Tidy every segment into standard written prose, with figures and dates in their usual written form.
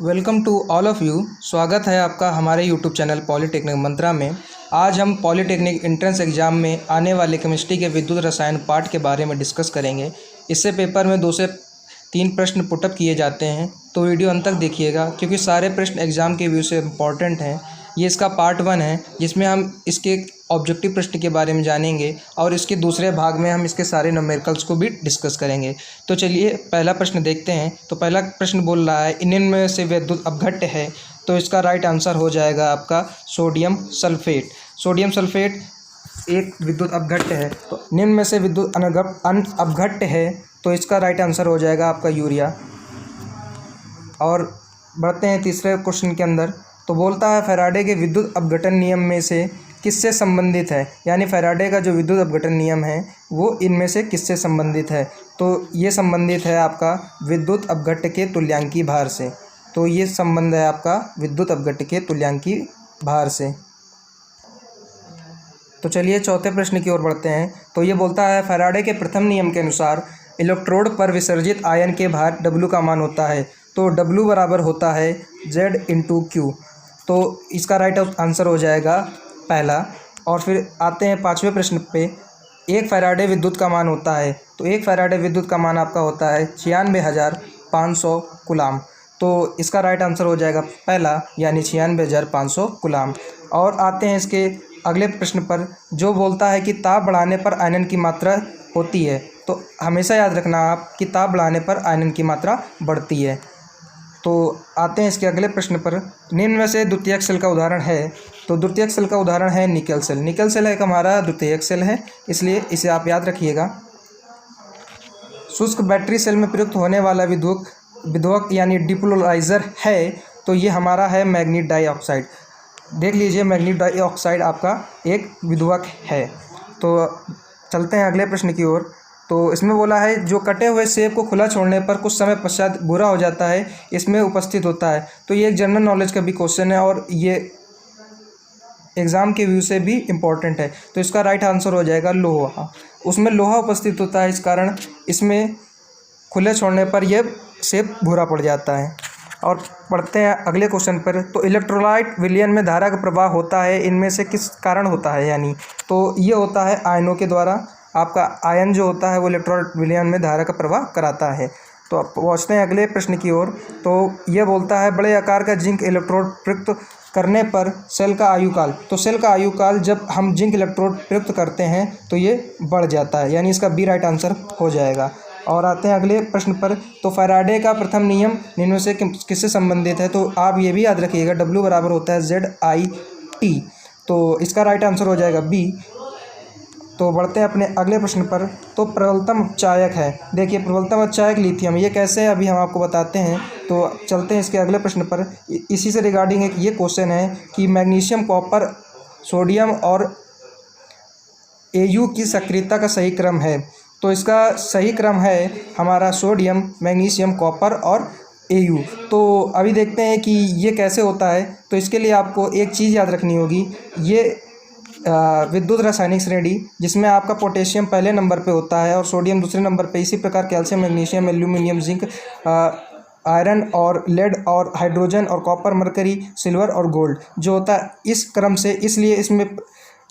Welcome to all of you. स्वागत है आपका हमारे यूट्यूब चैनल पॉलीटेक्निक मंत्रा में। आज हम पॉलीटेक्निक एंट्रेंस एग्ज़ाम में आने वाले केमिस्ट्री के विद्युत रसायन पार्ट के बारे में डिस्कस करेंगे। इससे पेपर में 2 से 3 प्रश्न पुटअप किए जाते हैं, तो वीडियो अंत तक देखिएगा क्योंकि सारे प्रश्न एग्ज़ाम के व्यू से इम्पॉर्टेंट हैं। ये इसका पार्ट 1 है जिसमें हम इसके ऑब्जेक्टिव प्रश्न के बारे में जानेंगे और इसके दूसरे भाग में हम इसके सारे न्यूमेरिकल्स को भी डिस्कस करेंगे। तो चलिए पहला प्रश्न देखते हैं। तो पहला प्रश्न बोल रहा है इनमें से विद्युत अपघट्य है, तो इसका राइट आंसर हो जाएगा आपका सोडियम सल्फेट। सोडियम सल्फेट एक विद्युत अपघट्य है। तो निम्न में से विद्युत अपघट्य है, तो इसका राइट आंसर हो जाएगा आपका यूरिया। और बढ़ते हैं तीसरे क्वेश्चन के अंदर। तो बोलता है फैराडे के विद्युत अपघटन नियम में से किससे संबंधित है, यानी फैराडे का जो विद्युत अपघटन नियम है वो इनमें से किससे संबंधित है। तो ये संबंधित है आपका विद्युत अपघट्य के तुल्यांकी भार से। तो ये संबंध है आपका विद्युत अपघट्य के तुल्यांकी भार से। तो चलिए चौथे प्रश्न की ओर बढ़ते हैं। तो ये बोलता है फैराडे के प्रथम नियम के अनुसार इलेक्ट्रोड पर विसर्जित आयन के भार W का मान होता है। तो W बराबर होता है Z इंटू Q। तो इसका राइट आंसर हो जाएगा पहला। और फिर आते हैं 5वें प्रश्न पे। एक फैराडे विद्युत का मान होता है। तो एक फैराडे विद्युत का मान आपका होता है 96,500 कूलाम। तो इसका राइट आंसर हो जाएगा पहला, यानी 96,500 कूलाम। और आते हैं इसके अगले प्रश्न पर, जो बोलता है कि ताप बढ़ाने पर आयनन की मात्रा होती है। तो हमेशा याद रखना आप कि ताप बढ़ाने पर आयनन की मात्रा बढ़ती है। तो आते हैं इसके अगले प्रश्न पर। निम्न में से द्वितीयक सेल का उदाहरण है। तो द्वितीयक सेल का उदाहरण है निकल सेल। निकल सेल एक हमारा द्वितीयक सेल है, इसलिए इसे आप याद रखिएगा। शुष्क बैटरी सेल में प्रयुक्त होने वाला विद्युत यानी डिपोलराइजर है, तो ये हमारा है मैग्नीज डाइऑक्साइड। देख लीजिए मैग्नीज डाइऑक्साइड आपका एक विद्युत है। तो चलते हैं अगले प्रश्न की ओर। तो इसमें बोला है जो कटे हुए सेब को खुला छोड़ने पर कुछ समय पश्चात भूरा हो जाता है, इसमें उपस्थित होता है। तो ये एक जनरल नॉलेज का भी क्वेश्चन है और ये एग्ज़ाम के व्यू से भी इम्पोर्टेंट है। तो इसका राइट आंसर हो जाएगा लोहा। उसमें लोहा उपस्थित होता है, इस कारण इसमें खुले छोड़ने पर यह सेब भूरा पड़ जाता है। और पढ़ते हैं अगले क्वेश्चन पर। तो इलेक्ट्रोलाइट विलयन में धारा का प्रवाह होता है, इनमें से किस कारण होता है, यानी तो ये होता है आयनों के द्वारा। आपका आयन जो होता है वो इलेक्ट्रोलाइट विलयन में धारा का प्रवाह कराता है। तो अब पहुँचते हैं अगले प्रश्न की ओर। तो ये बोलता है बड़े आकार का जिंक इलेक्ट्रोड प्रयुक्त करने पर सेल का आयुकाल। तो सेल का आयुकाल जब हम जिंक इलेक्ट्रोड प्रयुक्त करते हैं तो ये बढ़ जाता है, यानी इसका बी राइट आंसर हो जाएगा। और आते हैं अगले प्रश्न पर। तो फैराडे का प्रथम नियम निम्न से किससे संबंधित है। तो आप ये भी याद रखिएगा W बराबर होता है ZIT। तो इसका राइट आंसर हो जाएगा बी। तो बढ़ते हैं अपने अगले प्रश्न पर। तो प्रबलतम अपचायक है। देखिए प्रबलतम अपचायक लिथियम, ये कैसे है अभी हम आपको बताते हैं। तो चलते हैं इसके अगले प्रश्न पर। इसी से रिगार्डिंग एक ये क्वेश्चन है कि मैग्नीशियम, कॉपर, सोडियम और Au की सक्रियता का सही क्रम है। तो इसका सही क्रम है हमारा सोडियम, मैग्नीशियम, कॉपर और Au। तो अभी देखते हैं कि ये कैसे होता है। तो इसके लिए आपको एक चीज़ याद रखनी होगी, ये विद्युत रासायनिक श्रेणी जिसमें आपका पोटेशियम पहले नंबर पे होता है और सोडियम दूसरे नंबर पे। इसी प्रकार calcium, magnesium, aluminium, zinc, iron और लेड और हाइड्रोजन और कॉपर, मरकरी, सिल्वर और गोल्ड जो होता है इस क्रम से।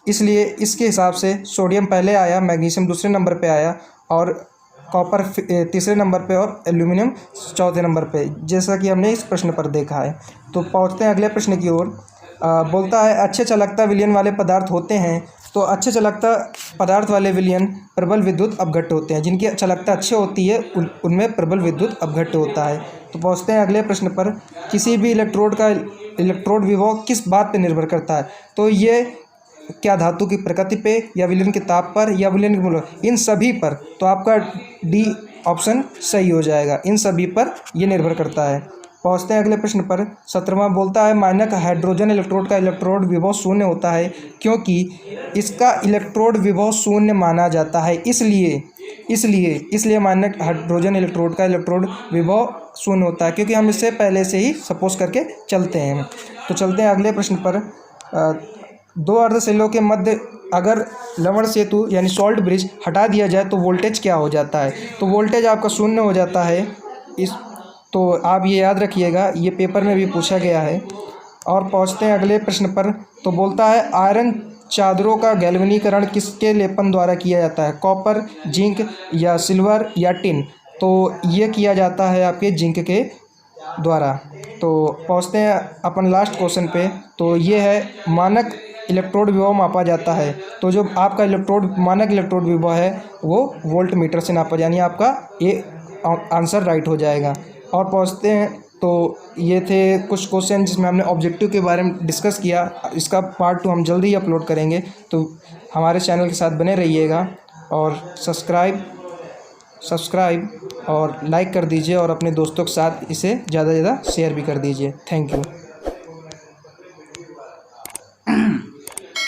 इसलिए इसके हिसाब से सोडियम पहले आया, मैग्नीशियम दूसरे नंबर पे आया और कॉपर तीसरे नंबर पे और एल्यूमिनियम चौथे नंबर पे, जैसा कि हमने इस प्रश्न पर देखा है। तो पहुँचते हैं अगले प्रश्न की ओर। बोलता है अच्छे चालकता विलयन वाले पदार्थ होते हैं। तो अच्छे चालकता पदार्थ वाले विलयन प्रबल विद्युत अपघट्य होते हैं। जिनकी चालकता अच्छी होती है उनमें प्रबल विद्युत अपघट्य होता है। तो पहुँचते हैं अगले प्रश्न पर। किसी भी इलेक्ट्रोड विभव किस बात पर निर्भर करता है। तो ये क्या धातु की प्रकृति पे, या विलयन के ताप पर, या विलयन के मूल, इन सभी पर। तो आपका डी ऑप्शन सही हो जाएगा, इन सभी पर यह निर्भर करता है। पहुँचते हैं अगले प्रश्न पर। 17वां बोलता है मानक हाइड्रोजन इलेक्ट्रोड का इलेक्ट्रोड विभव शून्य होता है क्योंकि इसका इलेक्ट्रोड विभव शून्य माना जाता है। इसलिए मानक हाइड्रोजन इलेक्ट्रोड का इलेक्ट्रोड विभव शून्य होता है, क्योंकि हम इससे पहले से ही सपोज करके चलते हैं। तो चलते हैं अगले प्रश्न पर। 2 अर्धशैलों के मध्य अगर लवण सेतु यानी सॉल्ट ब्रिज हटा दिया जाए तो वोल्टेज क्या हो जाता है। तो वोल्टेज आपका शून्य हो जाता है। तो आप ये याद रखिएगा, ये पेपर में भी पूछा गया है। और पहुँचते हैं अगले प्रश्न पर। तो बोलता है आयरन चादरों का गैल्वेनीकरण किसके लेपन द्वारा किया जाता है? कॉपर, जिंक या सिल्वर या टिन? तो ये किया जाता है आपके जिंक के द्वारा। तो पहुँचते हैं अपन लास्ट क्वेश्चन पे। तो ये है मानक इलेक्ट्रोड विभव मापा जाता है। तो जो आपका मानक इलेक्ट्रोड विभव है वो वोल्ट मीटर से नापा, यानी आपका ये आंसर राइट हो जाएगा। और पहुँचते हैं, तो ये थे कुछ क्वेश्चन जिसमें हमने ऑब्जेक्टिव के बारे में डिस्कस किया। इसका पार्ट 2 हम जल्दी ही अपलोड करेंगे, तो हमारे चैनल के साथ बने रहिएगा। और सब्सक्राइब और लाइक कर दीजिए, और अपने दोस्तों के साथ इसे ज़्यादा से ज़्यादा शेयर भी कर दीजिए। Thank you.